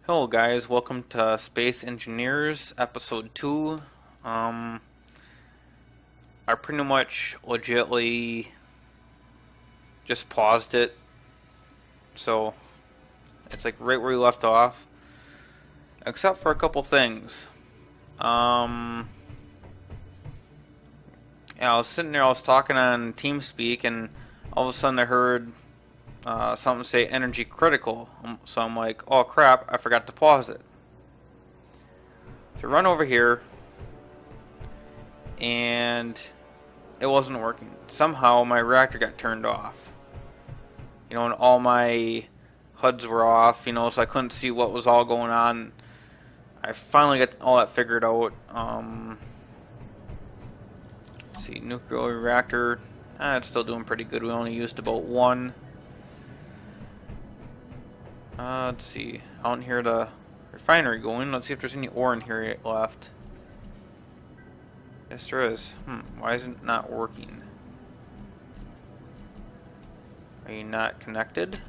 Hello guys, welcome to Space Engineers episode 2. I pretty much legitly just paused it, so it's like right where we left off, except for a couple things. Yeah, I was sitting there, I was talking on TeamSpeak, and all of a sudden I heard something say energy critical, so I'm like, oh crap, I forgot to pause it. So run over here, and it wasn't working. Somehow my reactor got turned off. You know, and all my HUDs were off, you know, so I couldn't see what was all going on. I finally got all that figured out. Let's see, nuclear reactor. It's still doing pretty good. We only used about one. Let's see. Out in here, the refinery going. Let's see if there's any ore in here left. Yes, there is. Why is it not working? Are you not connected?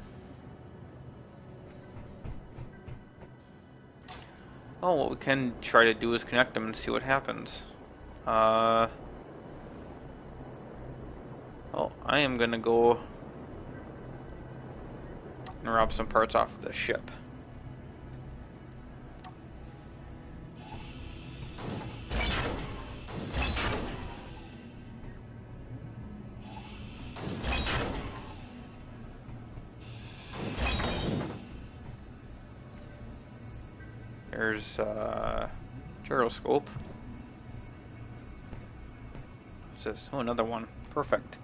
Oh, what we can try to do is connect them and see what happens. Oh, I am gonna go and rob some parts off of the ship. There's gyroscope. What's this? Oh, another one. Perfect.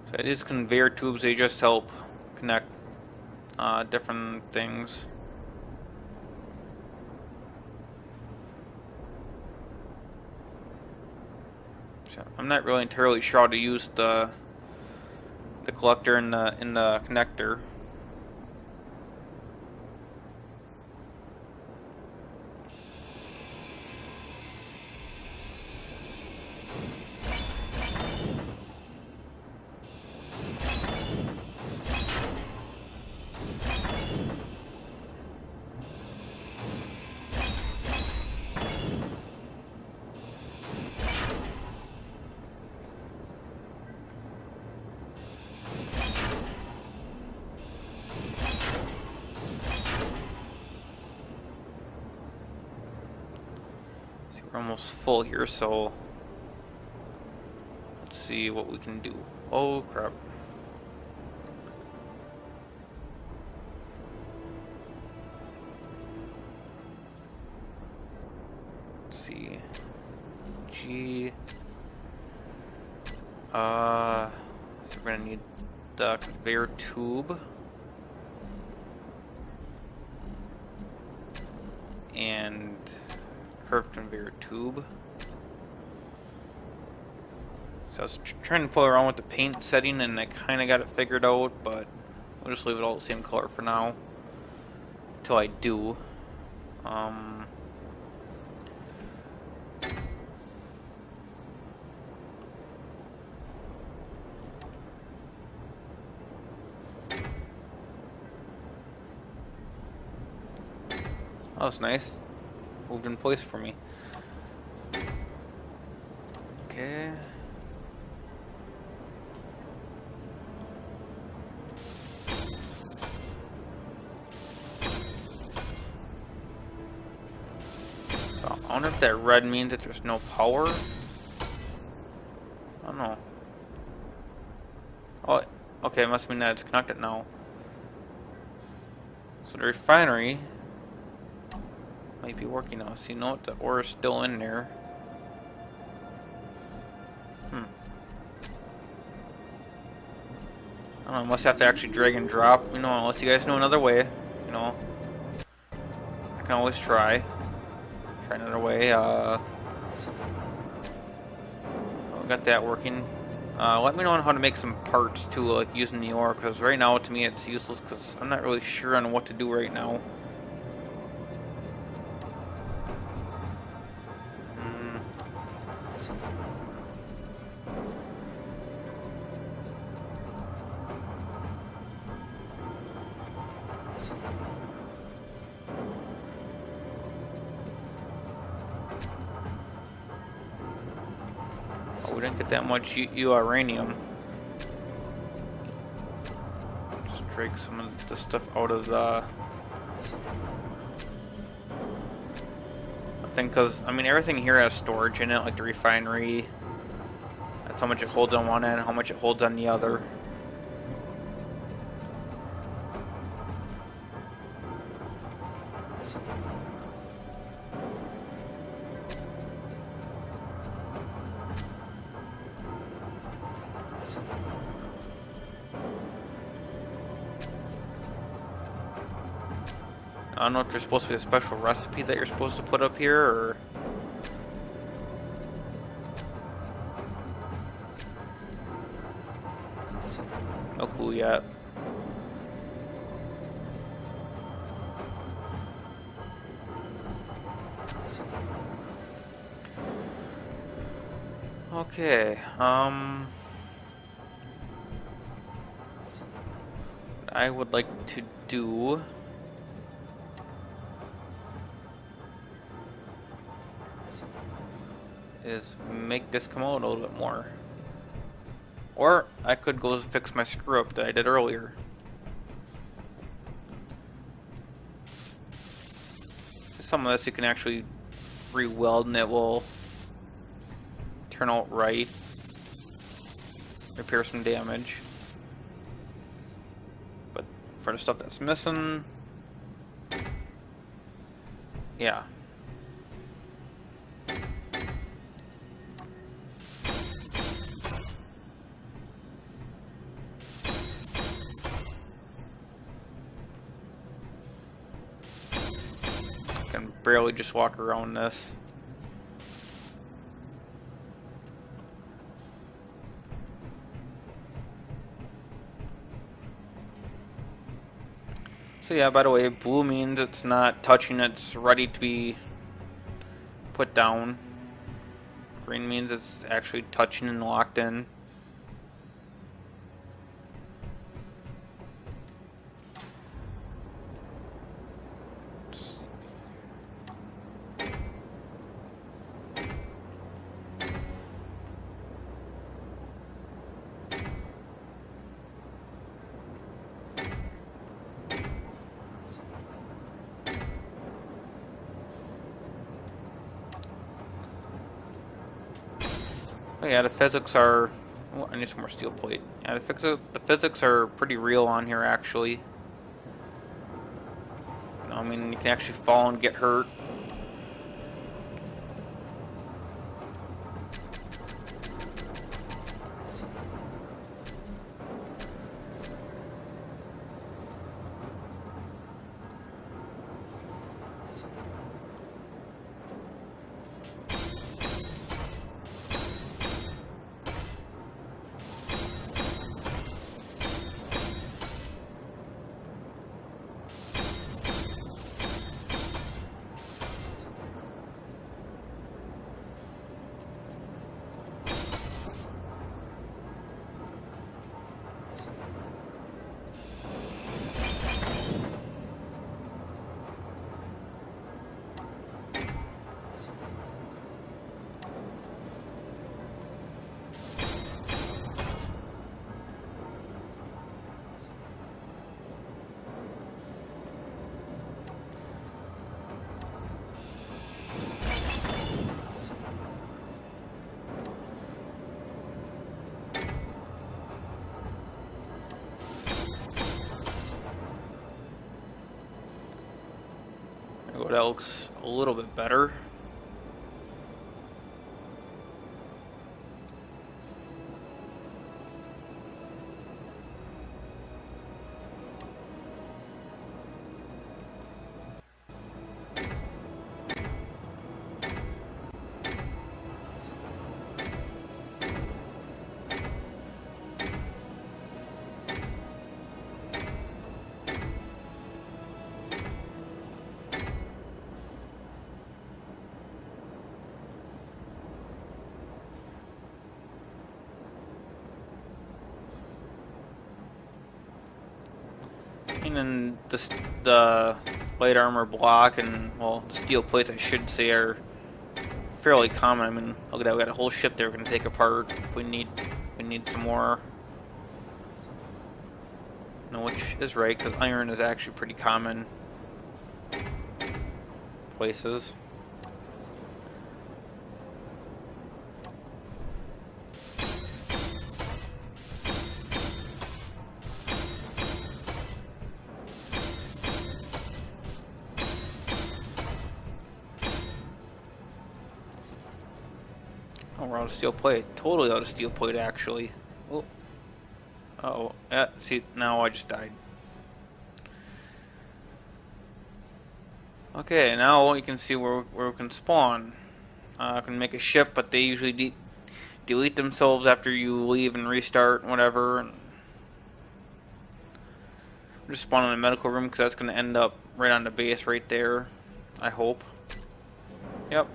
So it is conveyor tubes. They just help connect different things. So I'm not really entirely sure how to use the collector in the connector. We're almost full here, so let's see what we can do. Oh crap. Let's see. G. So we're gonna need the conveyor tube. And curved conveyor tube. So I was trying to play around with the paint setting and I kind of got it figured out, but we'll just leave it all the same color for now until I do. That was nice. Moved in place for me. Okay. So I wonder if that red means that there's no power. I don't know. Oh, okay, it must mean that it's connected now. So the refinery might be working now. So you know what? The ore is still in there. I don't know, I must have to actually drag and drop, you know, unless you guys know another way, you know. I can always try. Try another way. We got that working. Let me know how to make some parts too, like using the ore, because right now to me it's useless because I'm not really sure on what to do right now. Oh, we didn't get that much uranium. Just drag some of the stuff out of the... thing, because I mean everything here has storage in it, like the refinery. That's how much it holds on one end, how much it holds on the other. I don't know if there's supposed to be a special recipe that you're supposed to put up here, or... no clue yet. Okay, what I would like to do is make this come out a little bit more. Or I could go fix my screw up that I did earlier. Some of this you can actually re-weld and it will turn out right. Repair some damage. But for the stuff that's missing, yeah. Can barely just walk around this. So yeah, by the way, blue means it's not touching, it's ready to be put down. Green means it's actually touching and locked in. Oh yeah, the physics are... oh, I need some more steel plate. Yeah, the physics are pretty real on here, actually. You know, I mean, you can actually fall and get hurt. Oh, that looks a little bit better. And then the light armor block and, well, steel plates I should say are fairly common. I mean, look at that, we got a whole ship there we can take apart if we need some more. No, which is right, because iron is actually pretty common places. Oh, we're out of steel plate. Totally out of steel plate, actually. Oh. Uh-oh. Yeah, see, now I just died. Okay, now you can see where we can spawn. I can make a ship, but they usually delete themselves after you leave and restart and whatever. And just spawn in a medical room because that's going to end up right on the base right there. I hope. Yep.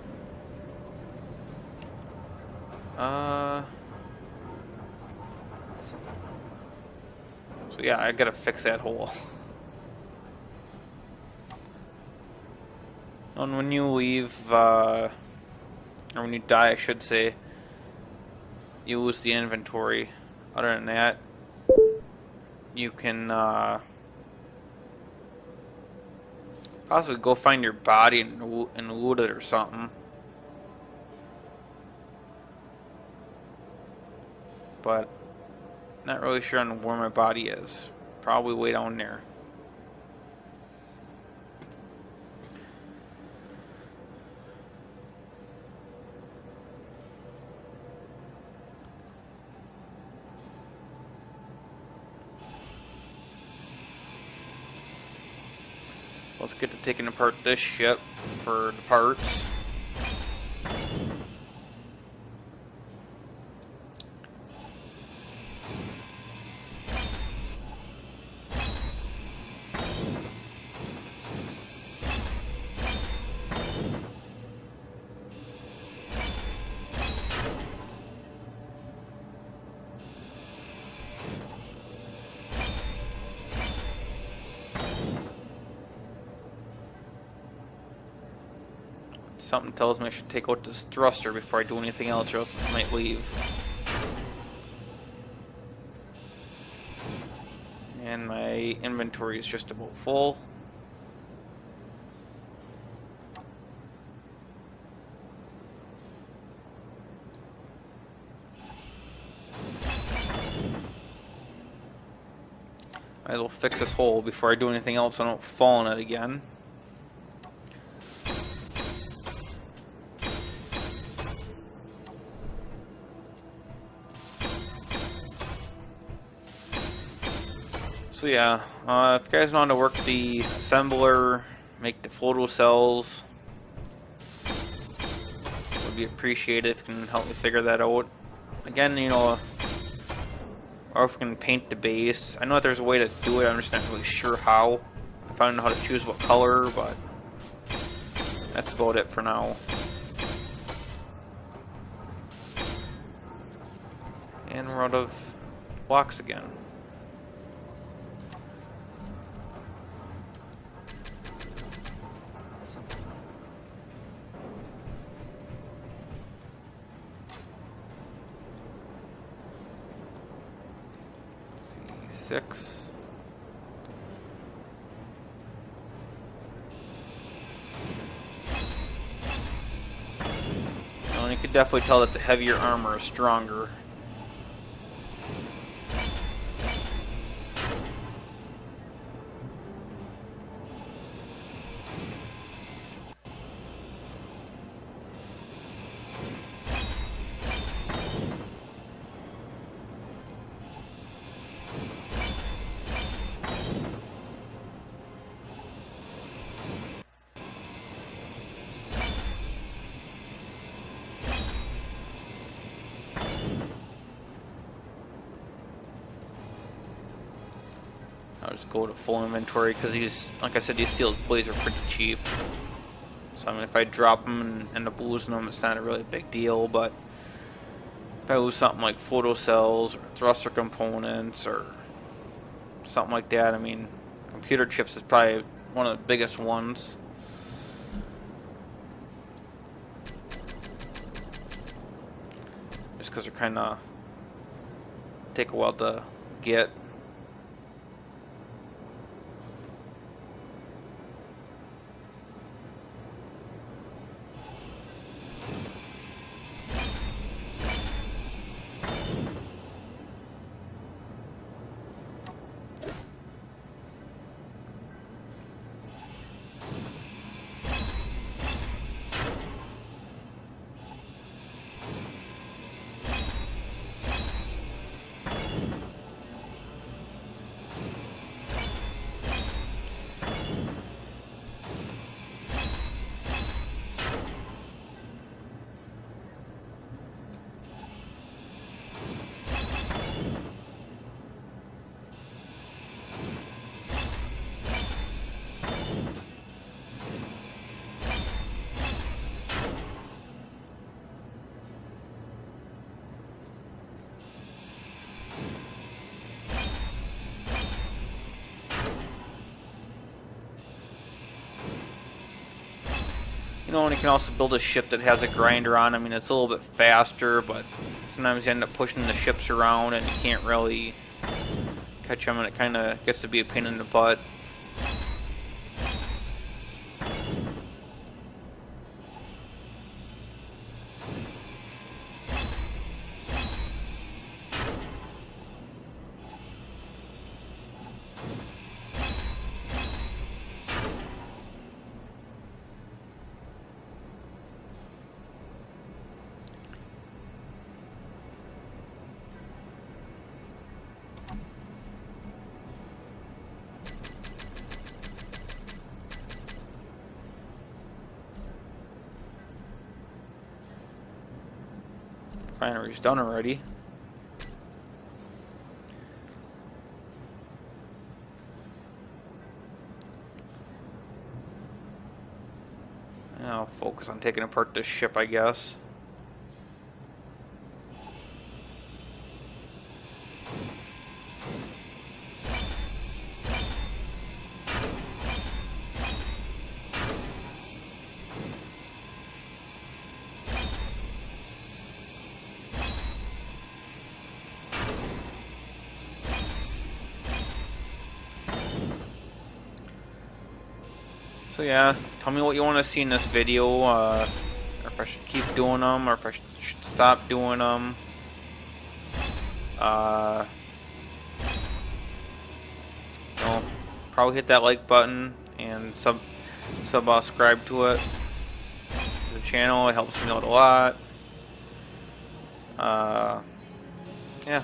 So yeah, I gotta fix that hole. And when you leave, or when you die, I should say, you lose the inventory. Other than that, you can possibly go find your body and loot it or something. But not really sure on where my body is. Probably way down there. Let's get to taking apart this ship for the parts. Something tells me I should take out this thruster before I do anything else, or else it might leave. And my inventory is just about full. Might as well fix this hole before I do anything else so I don't fall in it again. So yeah, if you guys know how to work the assembler, make the photo cells, would be appreciated if you can help me figure that out. Again, you know, or if you can paint the base. I know that there's a way to do it, I'm just not really sure how. If I don't know how to choose what color, but that's about it for now. And we're out of blocks again. Six. And you can definitely tell that the heavier armor is stronger. I'll just go to full inventory because these, like I said, these steel blades are pretty cheap. So I mean, if I drop them and end up losing them, it's not a really big deal. But if I lose something like photo cells or thruster components or something like that, I mean, computer chips is probably one of the biggest ones. because they're kind of take a while to get. You know, and you can also build a ship that has a grinder on. I mean, it's a little bit faster, but sometimes you end up pushing the ships around and you can't really catch them, and it kind of gets to be a pain in the butt. Refinery's done already. Now I'll focus on taking apart this ship, I guess. So yeah, tell me what you want to see in this video, or if I should keep doing them, or if I should stop doing them. You know, probably hit that like button and subscribe to it. The channel, it helps me out a lot. Yeah.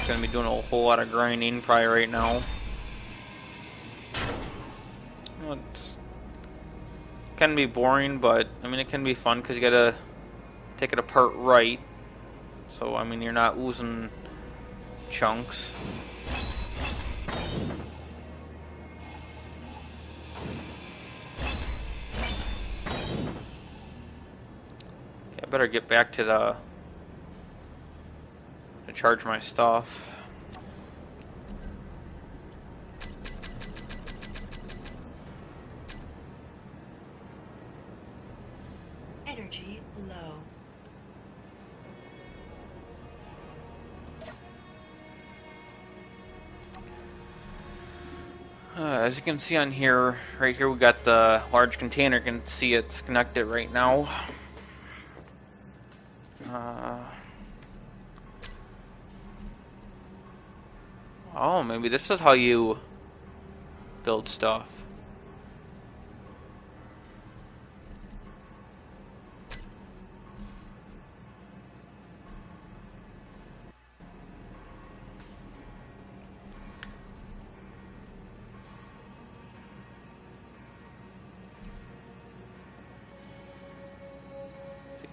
Gonna be doing a whole lot of grinding probably right now. Well, it can be boring, but I mean it can be fun because you gotta take it apart right. So I mean you're not losing chunks. Okay, I better get back to the to charge my stuff. Energy low. As you can see on here, right here we got the large container. You can see it's connected right now. Oh, maybe this is how you build stuff.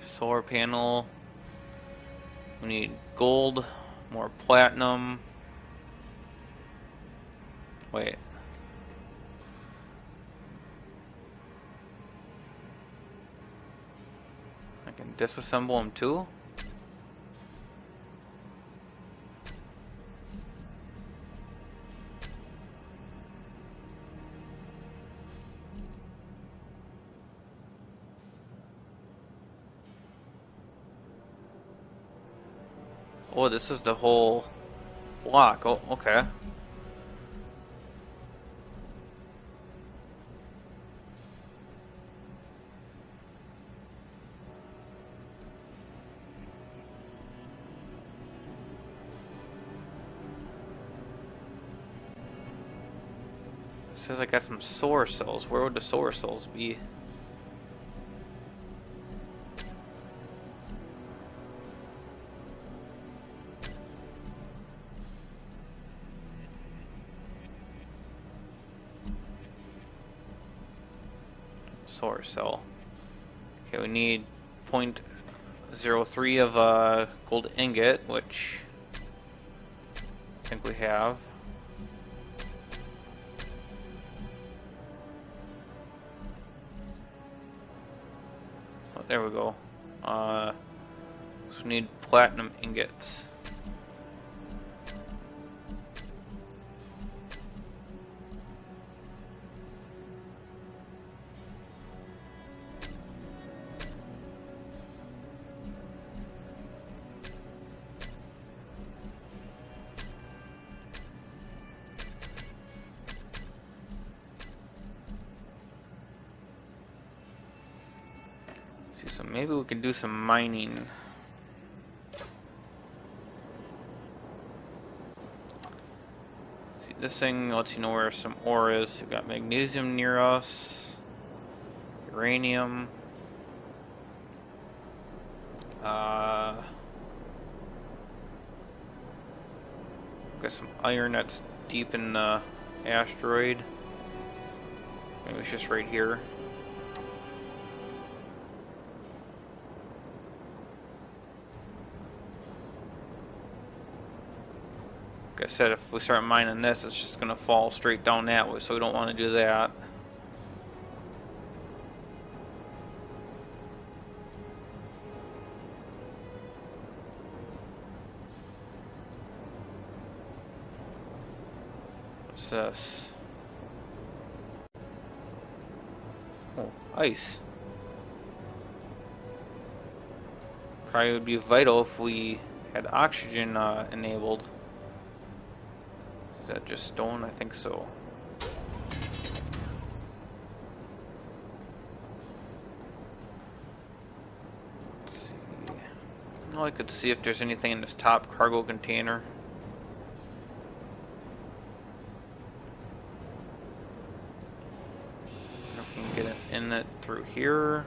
Solar panel. We need gold, more platinum. Wait. I can disassemble them too? Oh, this is the whole block. Oh, okay. Says I got some solar cells. Where would the solar cells be? Solar cell. Okay, we need 0.03 of gold ingot, which I think we have. Oh, there we go. So we need platinum ingots. See, so maybe we can do some mining. See, this thing lets you know where some ore is. We've got magnesium near us, uranium. Got some iron that's deep in the asteroid. Maybe it's just right here. Like I said, if we start mining this, it's just going to fall straight down that way, so we don't want to do that. What's this? Oh, ice. Probably would be vital if we had oxygen enabled. Is that just stone? I think so. Let's see. Oh, I could see if there's anything in this top cargo container. I don't know if we can get an inlet through here.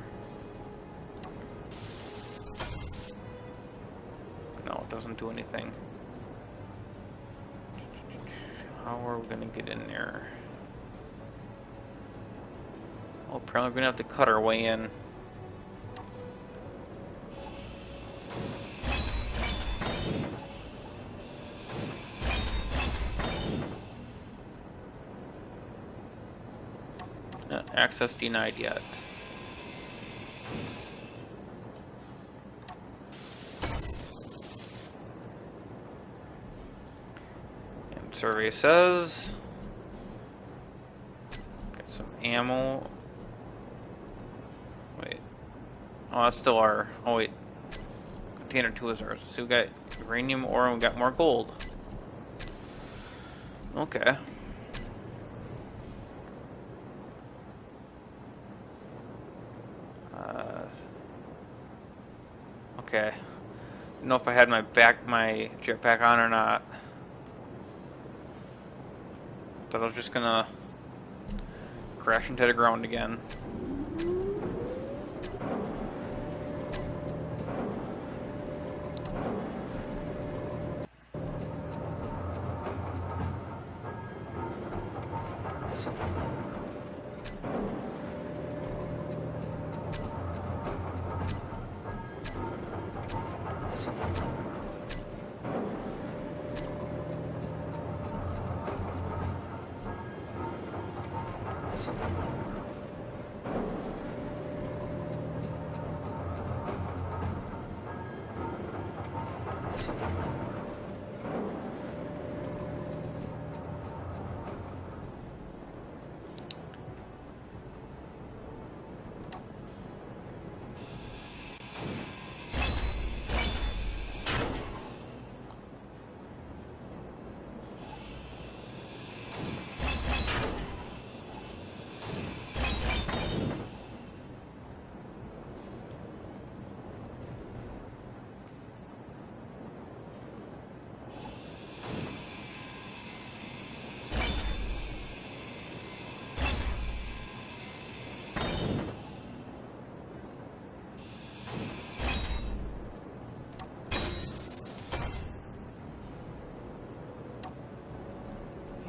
No, it doesn't do anything. How are we gonna get in there? Oh, probably gonna have to cut our way in. Access denied yet. Survey says get some ammo. Wait, oh, that's still our. Oh wait, container 2 is ours. So we got uranium ore and we got more gold. Okay. Okay. Don't know if I had my jetpack on or not. Thought I was just gonna crash into the ground again.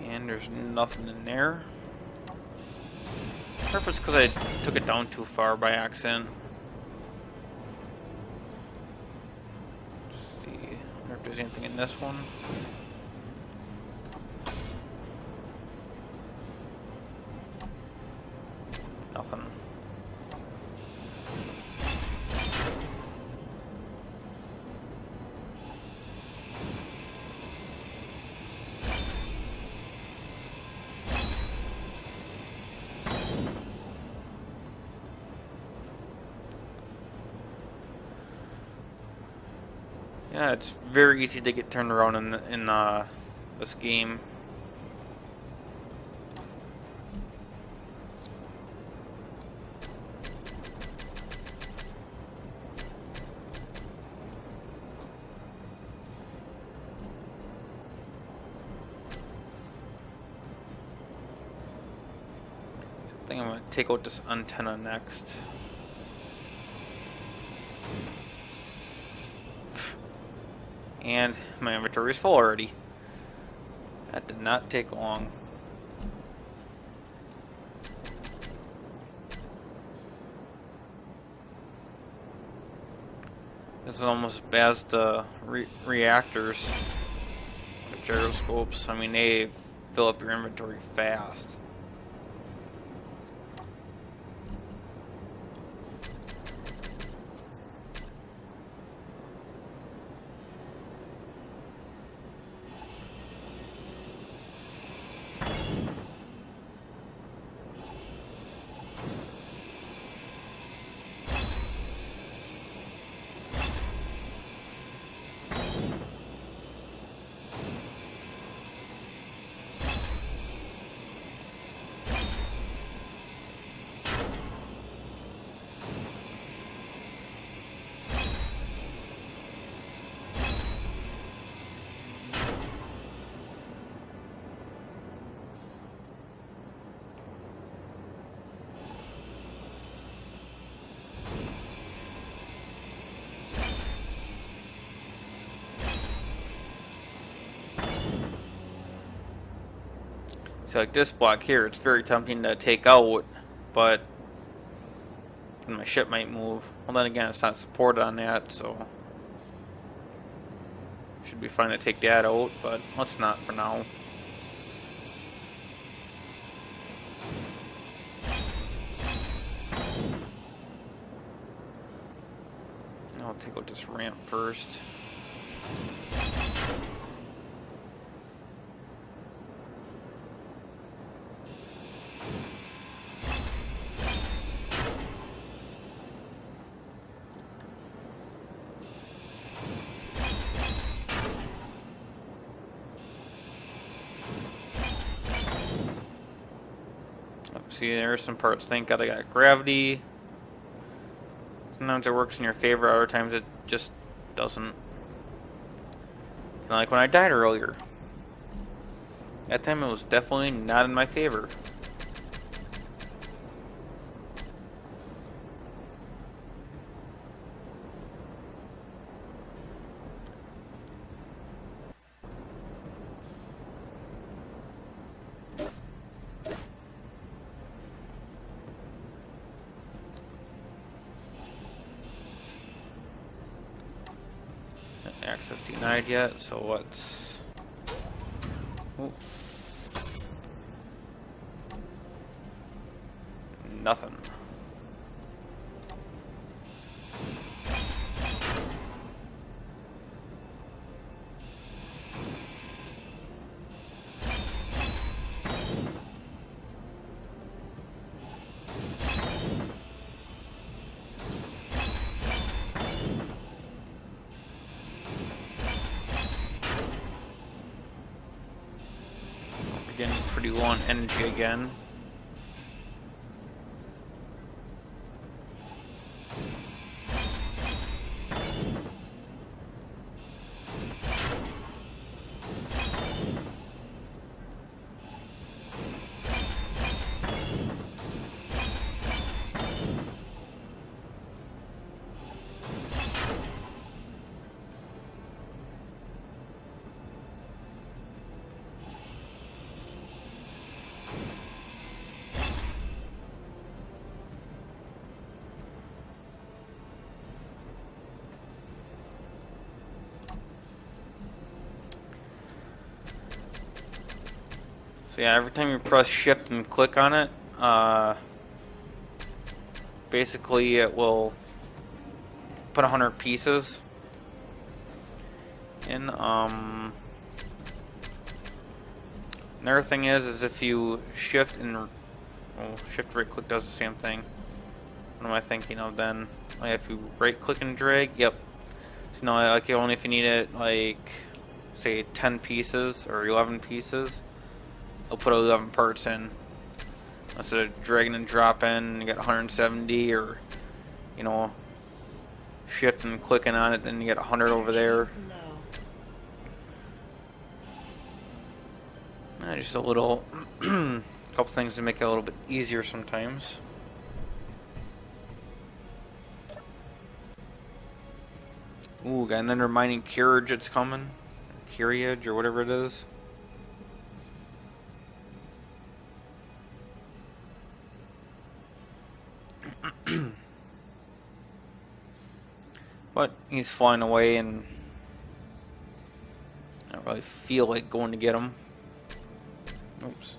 And there's nothing in there. Purpose because I took it down too far by accident. Let's see. I wonder if there's anything in this one. Nothing. Yeah, it's very easy to get turned around in this game. I think I'm gonna take out this antenna next. And my inventory is full already. That did not take long. This is almost as bad as the reactors, the gyroscopes. I mean, they fill up your inventory fast. So like this block here, it's very tempting to take out, but my ship might move. Well, then again, it's not supported on that, so should be fine to take that out, but let's not for now. I'll take out this ramp first. See, there's some parts. Thank God I got gravity. Sometimes it works in your favor, other times it just doesn't. Kinda like when I died earlier. That time it was definitely not in my favor. Access denied yet, so let's... Ooh. Nothing. Getting pretty low on energy again. So yeah, every time you press shift and click on it, basically it will put 100 pieces in. Another thing is if you shift and shift right click does the same thing. What am I thinking of then? Like if you right click and drag, yep. So no, like only if you need it like say 10 pieces or 11 pieces, it'll put 11 parts in. Instead of dragging and dropping, you got 170, or you know, shift and clicking on it, then you get 100 over there. Just a little couple things to make it a little bit easier sometimes. Ooh, got another mining carriage that's coming. Carriage or whatever it is. But he's flying away and I don't really feel like going to get him. Oops.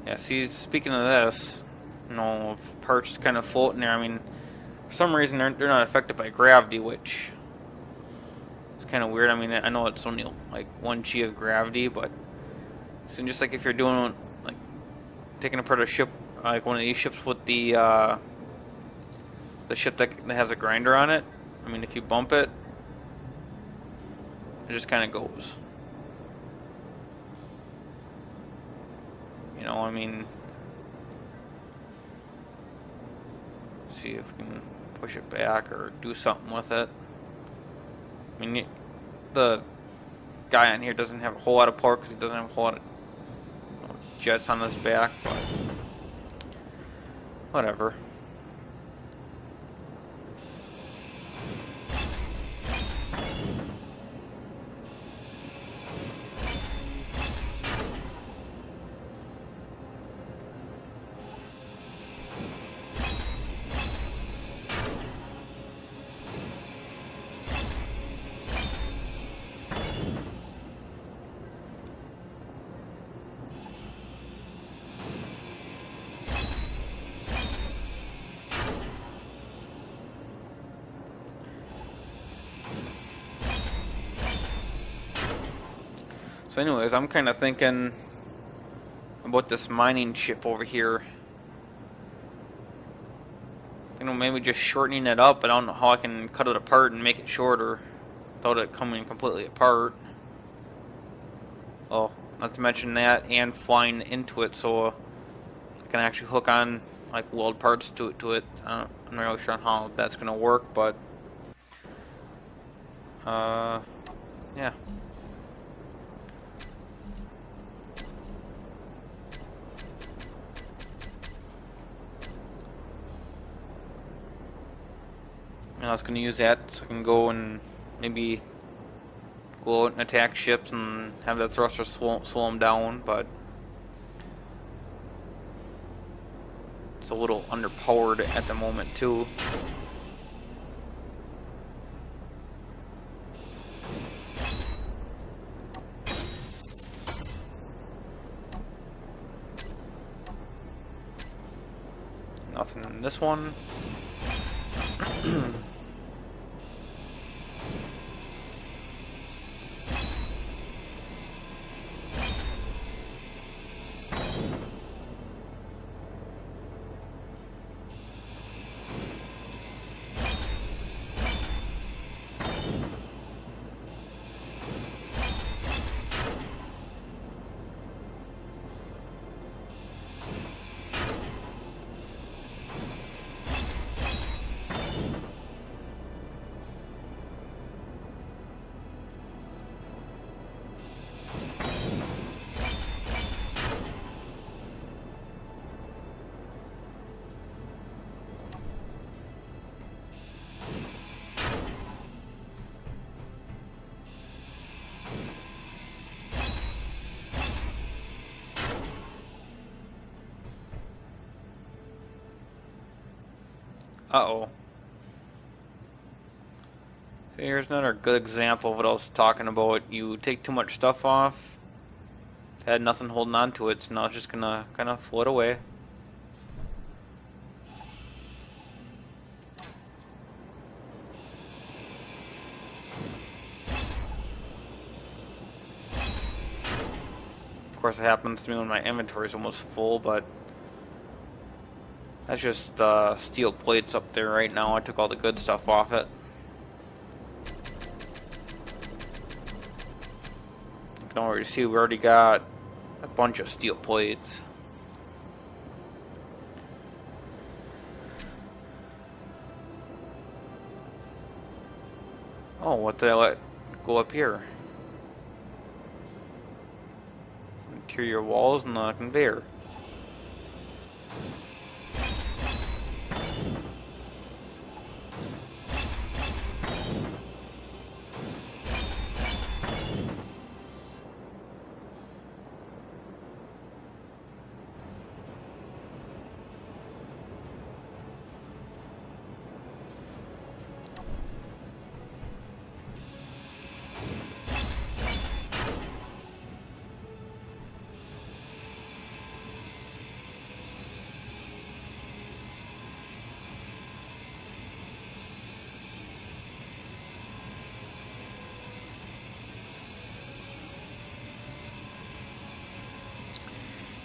Yeah, see, speaking of this, you know, parts just kind of floating there. I mean, for some reason they're not affected by gravity, which is kind of weird. I mean, I know it's only like 1 G of gravity, but so just like if you're doing like taking apart a ship, like one of these ships with the ship that has a grinder on it. I mean, if you bump it, it just kind of goes. You know, I mean, see if we can push it back or do something with it. I mean, the guy on here doesn't have a whole lot of power because he doesn't have a whole lot of jets on his back, but whatever. So anyways, I'm kind of thinking about this mining ship over here. You know, maybe just shortening it up, but I don't know how I can cut it apart and make it shorter without it coming completely apart. Well, not to mention that, and flying into it, so I can actually hook on like weld parts to it. I'm not really sure how that's gonna work, but yeah. And I was going to use that so I can go and maybe go out and attack ships and have that thruster slow them down, but it's a little underpowered at the moment too. Nothing in this one. Uh-oh. So here's another good example of what I was talking about. You take too much stuff off, had nothing holding on to it, so now it's just gonna kind of float away. Of course, it happens to me when my inventory is almost full, but that's just steel plates up there right now. I took all the good stuff off it. You can already see we already got a bunch of steel plates. Oh, what did I let go up here? Interior walls and the conveyor.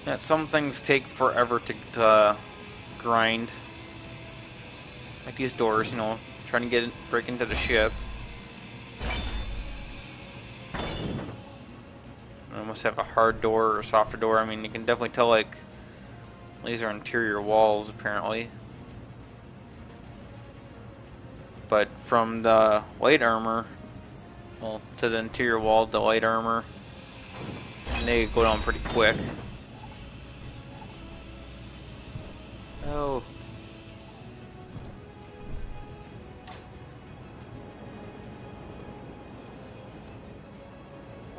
Yeah, some things take forever to grind. Like these doors, you know, trying to break into the ship. I must have a hard door or a softer door. I mean, you can definitely tell, like, these are interior walls, apparently. But from the light armor, well, to the interior wall, the light armor, they go down pretty quick. Oh.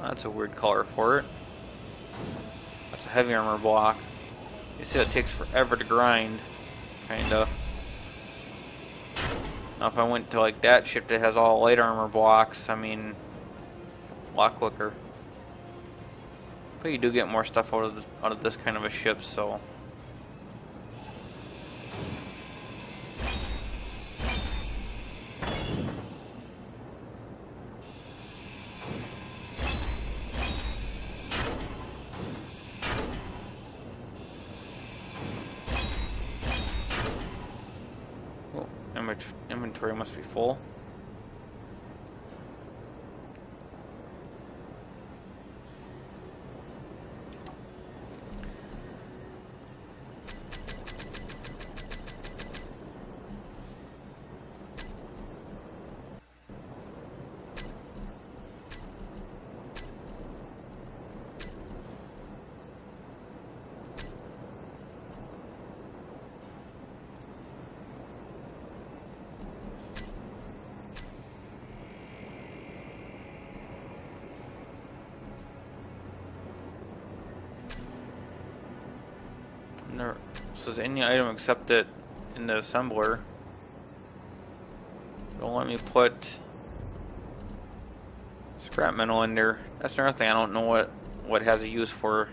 That's a weird color for it. That's a heavy armor block. You see it takes forever to grind, kinda. Now if I went to like that ship that has all light armor blocks, I mean, a lot quicker. But you do get more stuff out of this kind of a ship, so. Inventory must be full. There says any item except it in the assembler. Don't let me put scrap metal in there. That's another thing I don't know what has a use for.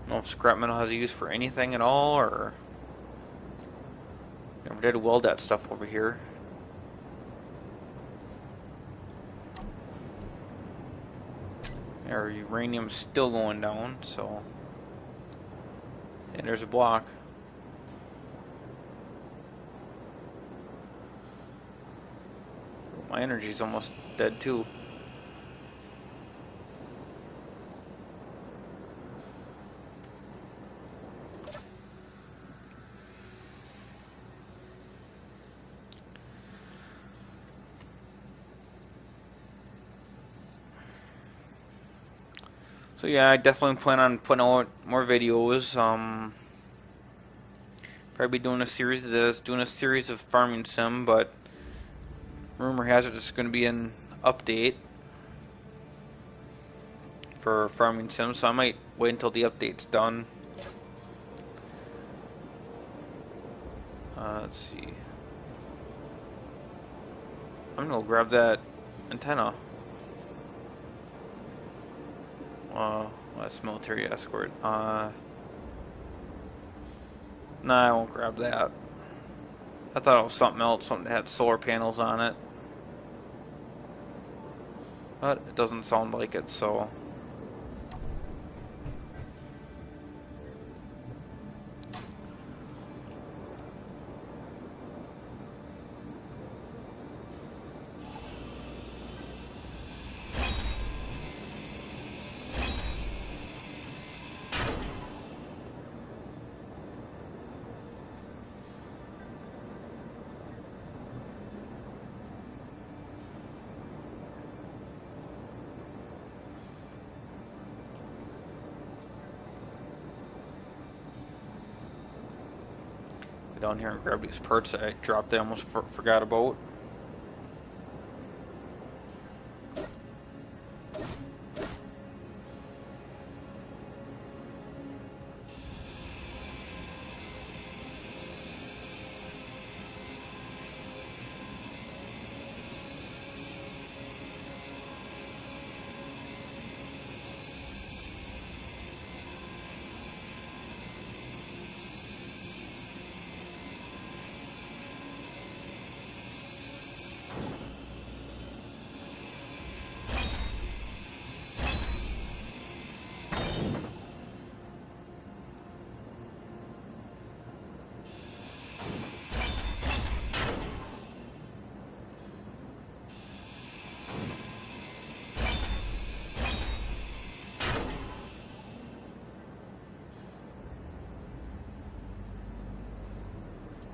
I don't know if scrap metal has a use for anything at all, or never did weld that stuff over here. Our uranium's still going down, so. And there's a block. My energy's almost dead too. So yeah, I definitely plan on putting out more videos. Probably doing a series of this, doing a series of farming sim, but rumor has it it's going to be an update for farming sim, so I might wait until the update's done. Let's see. I'm gonna go grab that antenna. That's military escort. Nah, I won't grab that. I thought it was something else, something that had solar panels on it. But it doesn't sound like it, so... Go down here and grab these parts that I dropped. I almost forgot about.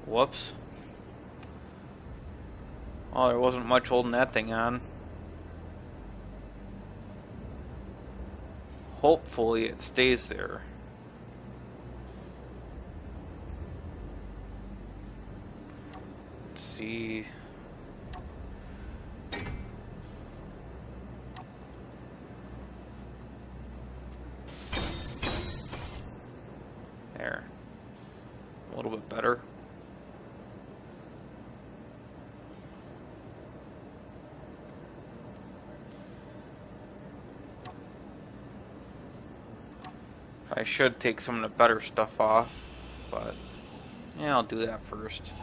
Whoops. Oh, there wasn't much holding that thing on. Hopefully it stays there. Let's see. There. A little bit better. I should take some of the better stuff off, but yeah, I'll do that first.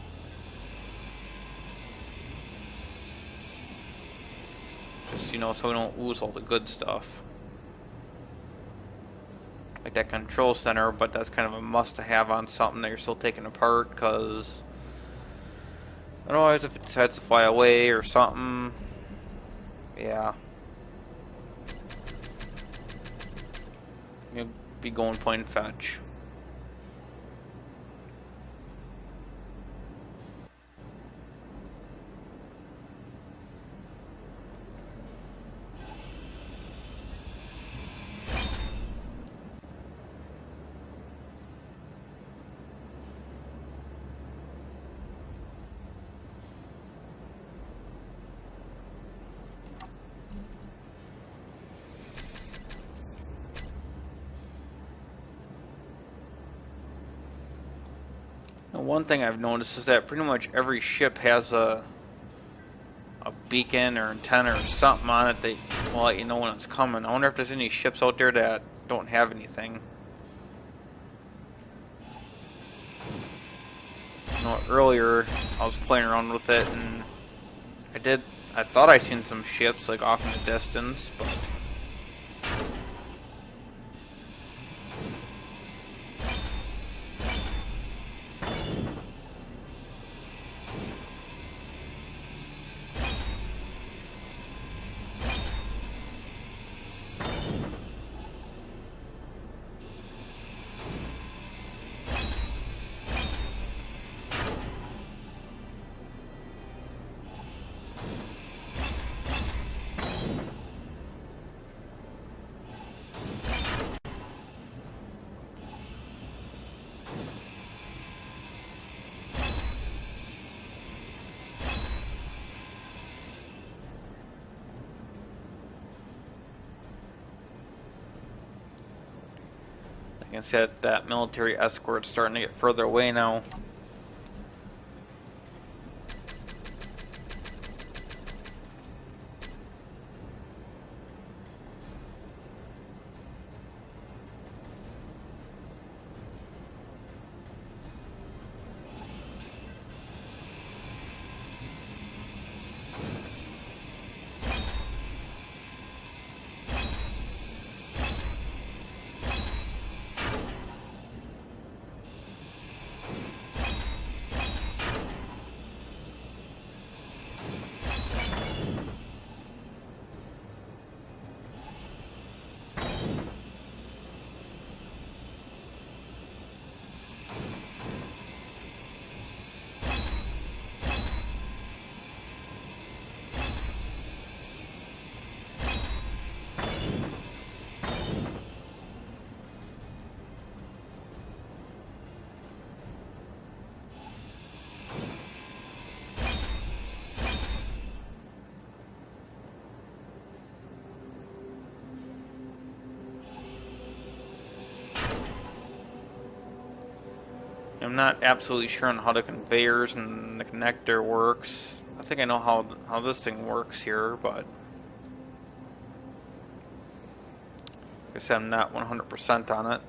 Just, you know, so we don't lose all the good stuff. Like that control center, but that's kind of a must-to-have on something that you're still taking apart, because otherwise if it decides to fly away or something, yeah. You'll be going point and fetch. Now, one thing I've noticed is that pretty much every ship has a beacon or antenna or something on it that will let you know when it's coming. I wonder if there's any ships out there that don't have anything. You know, earlier I was playing around with it and I thought I seen some ships like off in the distance, but I can see that military escort's starting to get further away now. I'm not absolutely sure on how the conveyors and the connector works. I think I know how this thing works here, but like I said, I'm not 100% on it.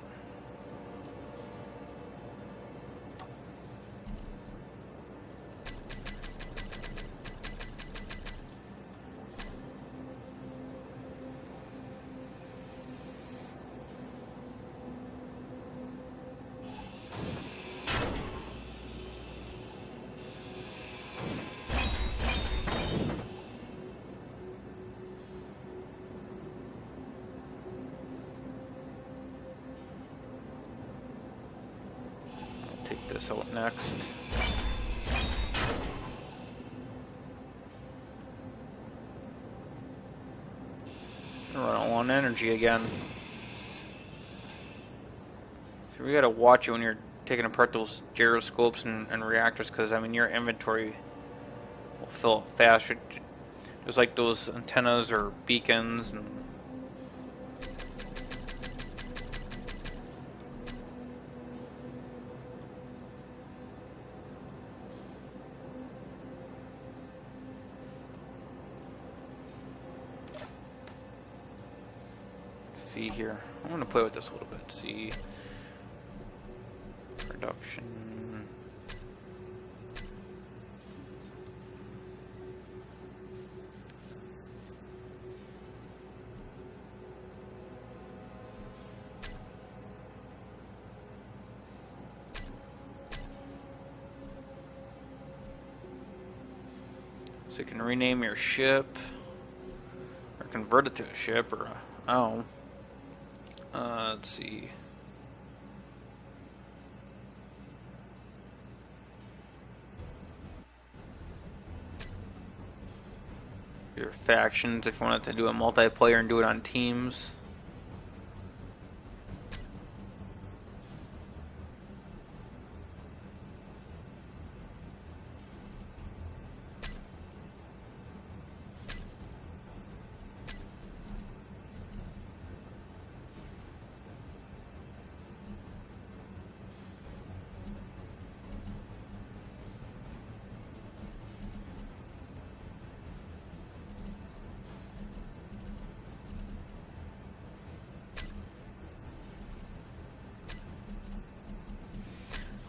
Take this out next. Run on one energy again. So we gotta watch it when you're taking apart those gyroscopes and reactors, because I mean your inventory will fill up faster. Just like those antennas or beacons and. See here. I'm gonna play with this a little bit. See production. So you can rename your ship or convert it to a ship or oh. Let's see. Your factions, if you wanted to do a multiplayer and do it on teams.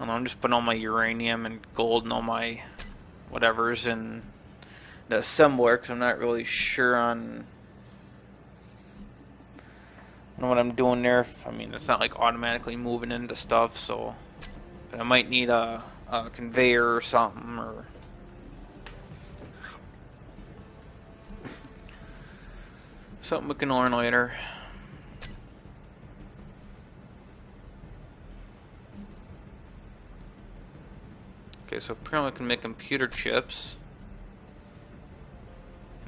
I'm just putting all my uranium and gold and all my whatevers in the assembler because I'm not really sure on what I'm doing there. I mean, it's not like automatically moving into stuff, so but I might need a conveyor or something, or something we can learn later. Okay, so apparently we can make computer chips,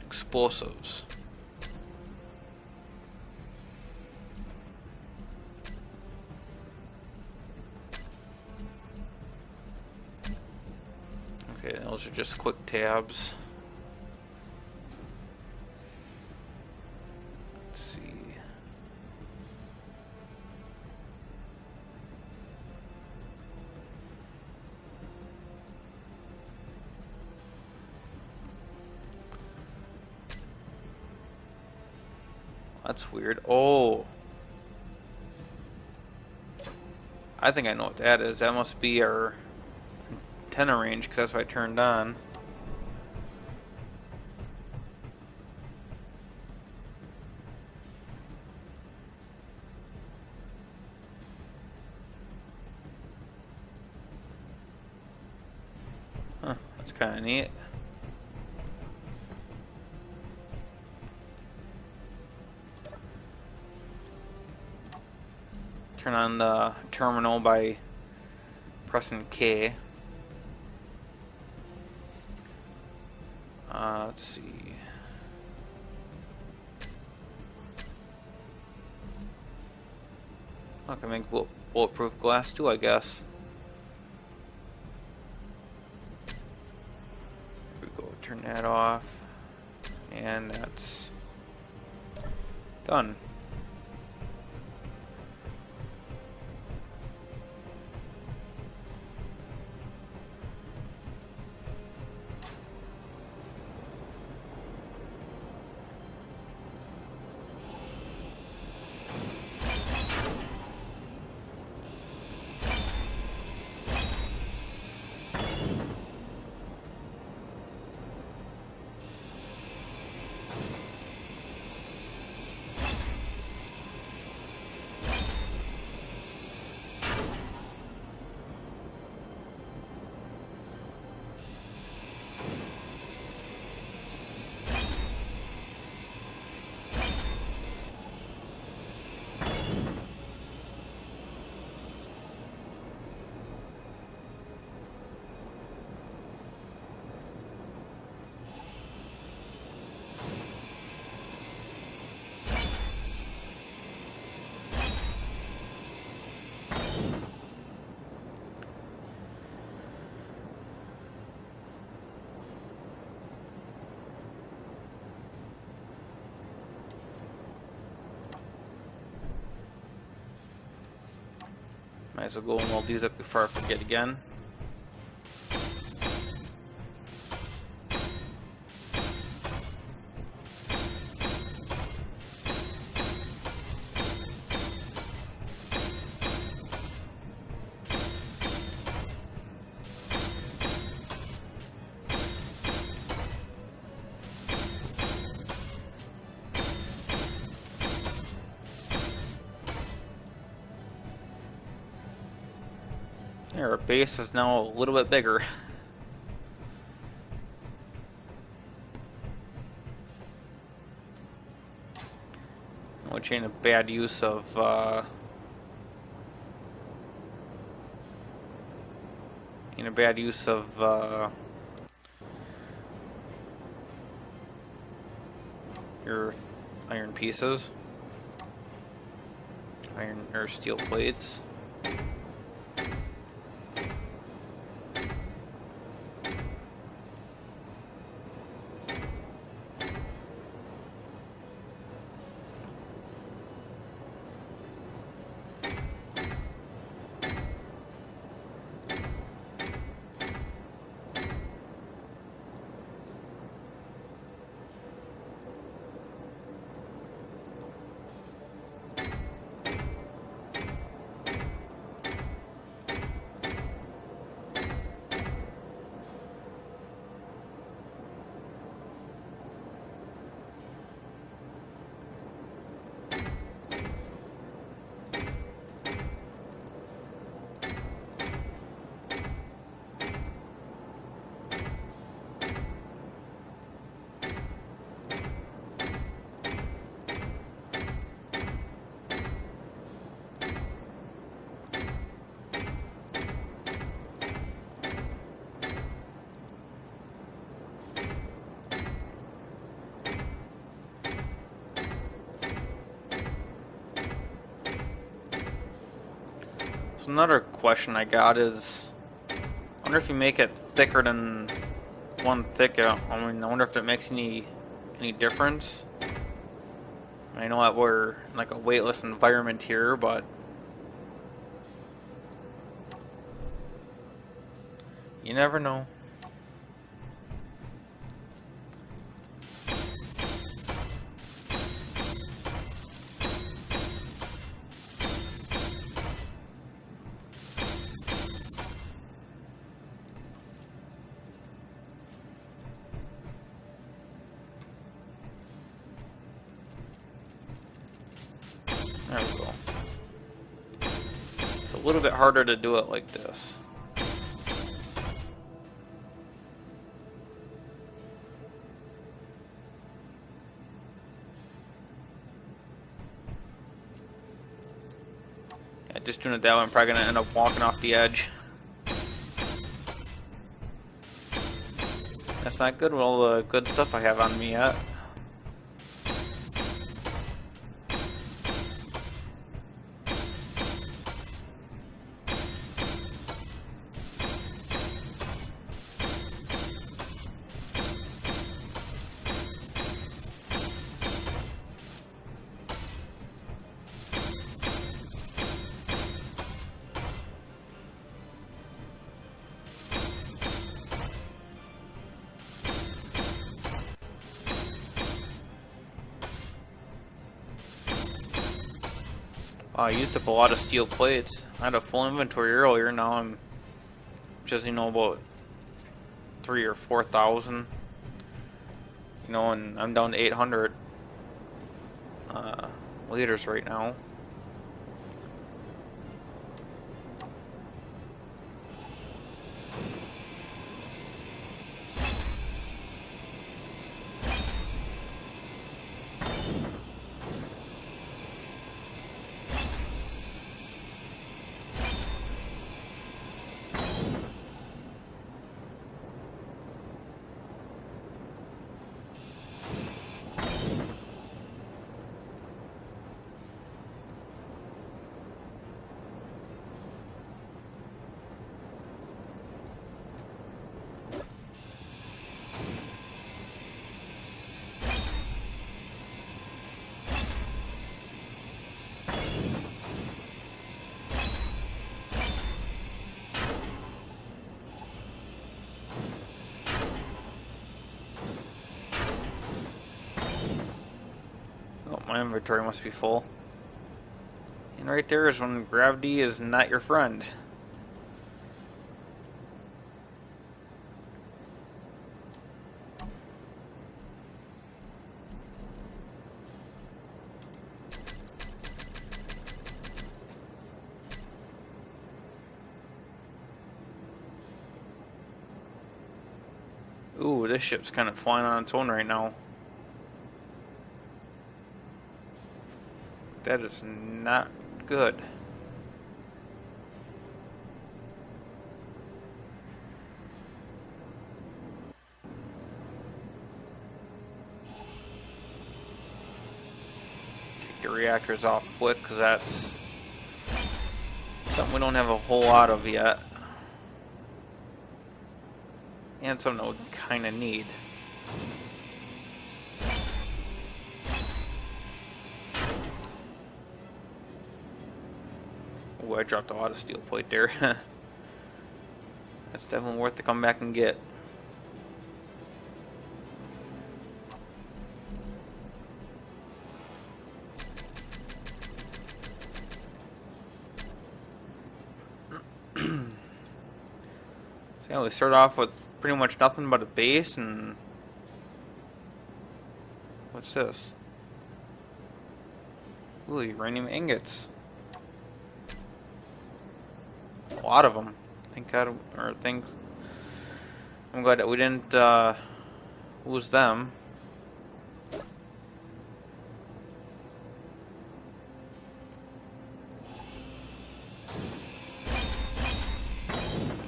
explosives. Okay, those are just quick tabs. Let's see. That's weird. Oh. I think I know what that is. That must be our antenna range, because that's what I turned on. Huh, that's kind of neat. Turn on the terminal by pressing K. Let's see. I can make bulletproof glass too, I guess. Here we go. Turn that off, and that's done. Might as well go and weld these up before I forget again. There, our base is now a little bit bigger. Which ain't a bad use of your iron pieces, iron or steel plates. So another question I got is, I wonder if you make it thicker than one thick. I mean, I wonder if it makes any difference. I know that we're in like a weightless environment here, but you never know. There we go. It's a little bit harder to do it like this. Yeah, just doing it that way, I'm probably gonna end up walking off the edge. That's not good with all the good stuff I have on me yet. Wow, I used up a lot of steel plates. I had a full inventory earlier. Now I'm just, about 3,000 or 4,000. And I'm down to 800 liters right now. inventory must be full. And right there is when gravity is not your friend. Ooh, this ship's kind of flying on its own right now. That is not good. Take the reactors off quick, because that's something we don't have a whole lot of yet. And something that we kind of need. Ooh, I dropped a lot of steel plate there. That's definitely worth to come back and get. So yeah, we start off with pretty much nothing but a base, and what's this? Ooh, uranium ingots. A lot of them. I'm glad that we didn't lose them.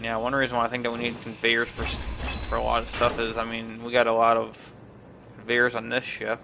Yeah, one reason why I think that we need conveyors for a lot of stuff is, I mean, we got a lot of conveyors on this ship.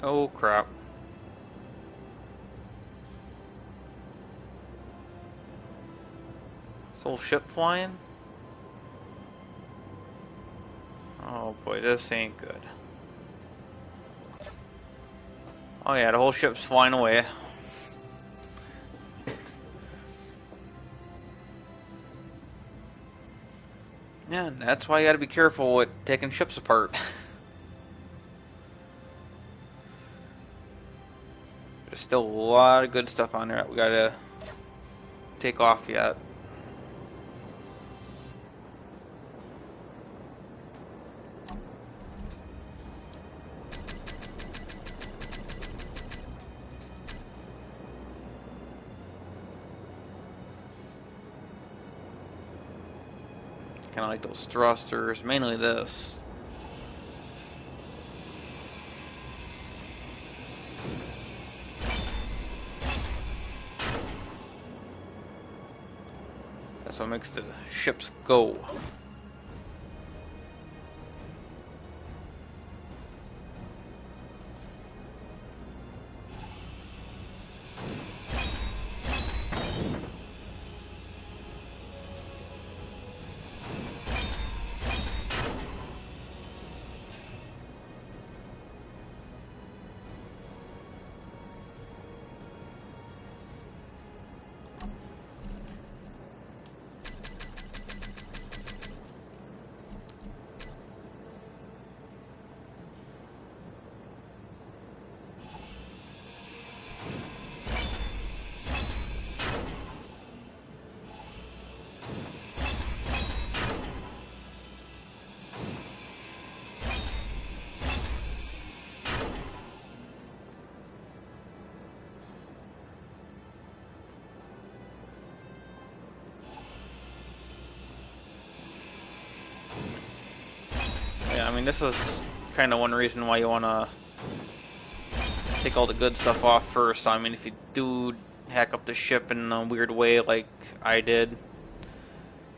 Oh crap. This whole ship flying? Oh boy, this ain't good. Oh yeah, the whole ship's flying away. Yeah, and that's why you gotta be careful with taking ships apart. There's still a lot of good stuff on there that we gotta take off yet. Kind of like those thrusters, mainly this. That's what makes the ships go. Yeah, I mean, this is kind of one reason why you want to take all the good stuff off first. I mean, if you do hack up the ship in a weird way like I did, you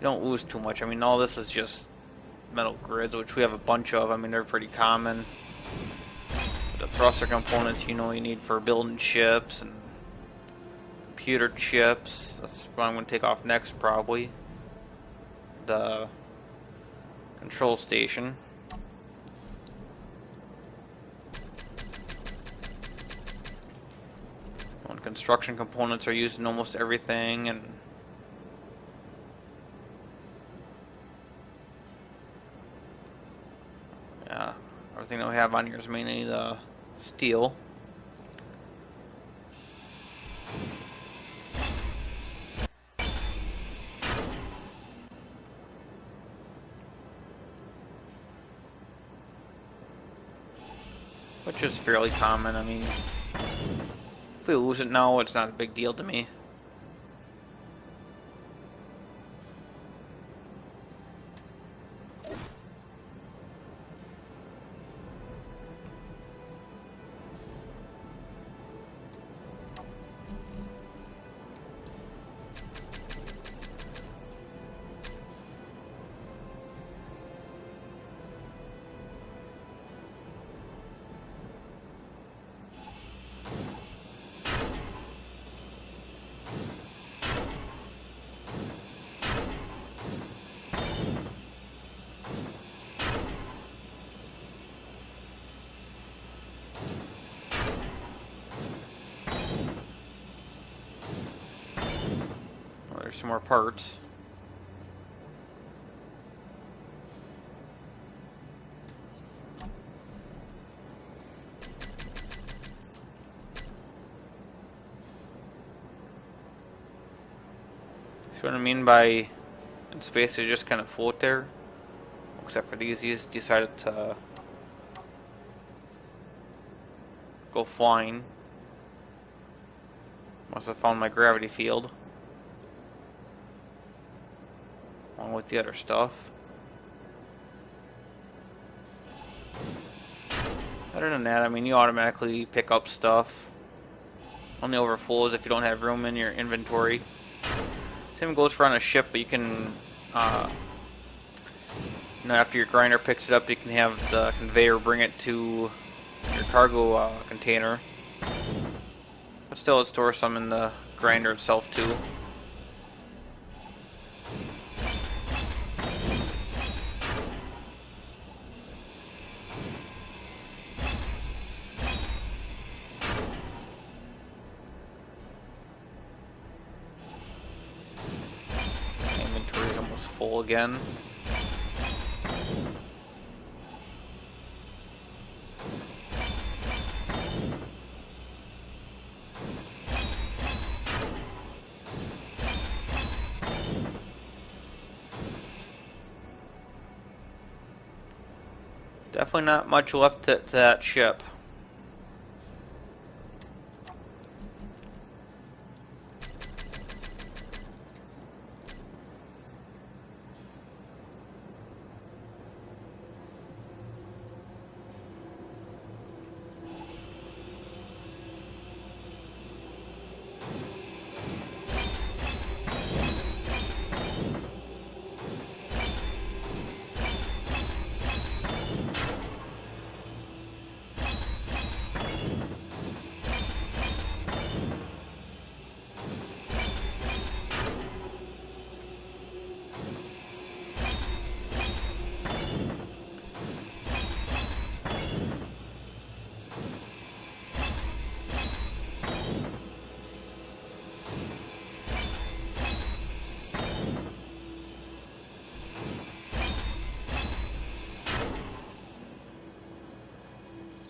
don't lose too much. I mean, all this is just metal grids, which we have a bunch of. I mean, they're pretty common. The thruster components, you know, you need for building ships and computer chips. That's what I'm going to take off next, probably. The control station. When construction components are used in almost everything, and yeah, everything that we have on here is mainly the steel. Which is fairly common. I mean, if we lose it now, it's not a big deal to me. There's some more parts. See what I mean by in space they just kind of float there? Except for these decided to go flying. Must have found my gravity field. Along with the other stuff. Other than that, I mean, you automatically pick up stuff. Only overflows if you don't have room in your inventory. Same goes for on a ship, but you can, you know, after your grinder picks it up, you can have the conveyor bring it to your cargo container. But still, it stores some in the grinder itself too. Full again. Definitely not much left to that ship.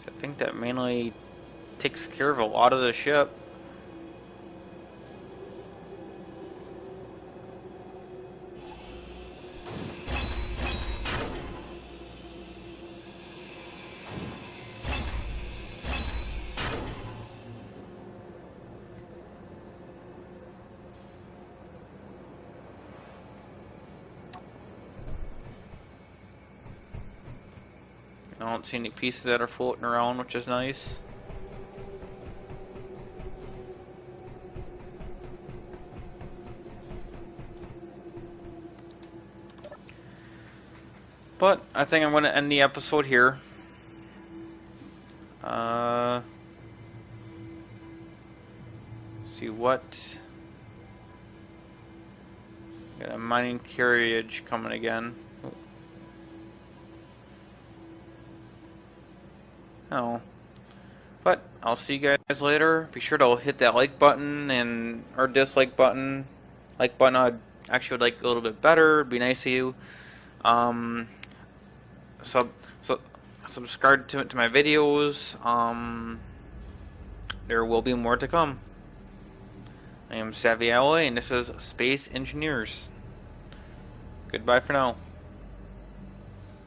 I think that mainly takes care of a lot of the ship. I don't see any pieces that are floating around, which is nice. But I think I'm going to end the episode here. See what. Got a mining carriage coming again. Oh. But I'll see you guys later. Be sure to hit that like button and or dislike button. Like button I'd actually would like a little bit better. It'd be nice of you. Subscribe to my videos. There will be more to come. I am SavvyAlloy, and this is Space Engineers. Goodbye for now.